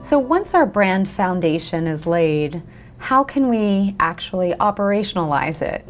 So once our brand foundation is laid, how can we actually operationalize it?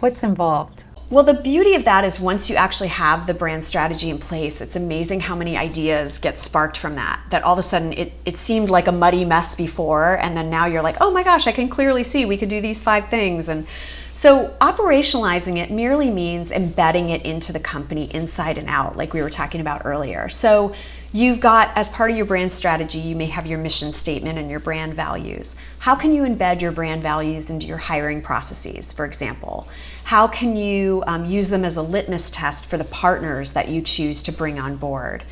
What's involved? Well, the beauty of that is once you actually have the brand strategy in place, it's amazing how many ideas get sparked from that. That all of a sudden it seemed like a muddy mess before, and then now you're like, oh my gosh, I can clearly see we could do these 5 things. And so operationalizing it merely means embedding it into the company inside and out, like we were talking about earlier. So you've got, as part of your brand strategy, you may have your mission statement and your brand values. How can you embed your brand values into your hiring processes, for example? How can you use them as a litmus test for the partners that you choose to bring on board?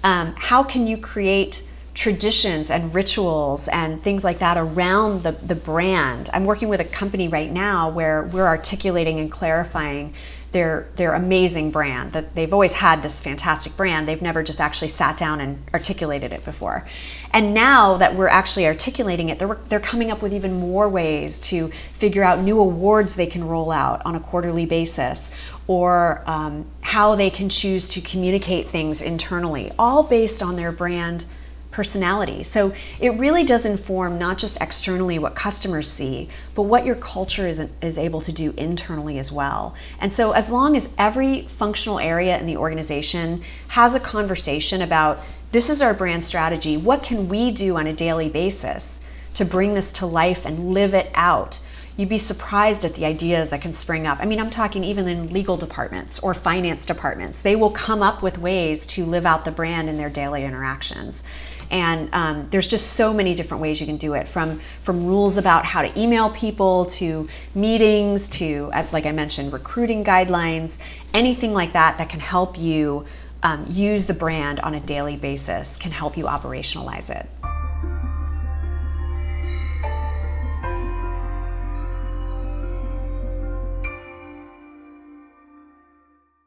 How can you create traditions and rituals and things like that around the brand? I'm working with a company right now where we're articulating and clarifying their amazing brand, that they've always had this fantastic brand. They've never just actually sat down and articulated it before. And now that we're actually articulating it, they're coming up with even more ways to figure out new awards they can roll out on a quarterly basis, or how they can choose to communicate things internally, all based on their brand personality. So it really does inform not just externally what customers see, but what your culture is able to do internally as well. And so as long as every functional area in the organization has a conversation about, this is our brand strategy, what can we do on a daily basis to bring this to life and live it out, you'd be surprised at the ideas that can spring up. I mean, I'm talking even in legal departments or finance departments. They will come up with ways to live out the brand in their daily interactions. And there's just so many different ways you can do it, from rules about how to email people, to meetings, to, like I mentioned, recruiting guidelines, anything like that that can help you use the brand on a daily basis can help you operationalize it.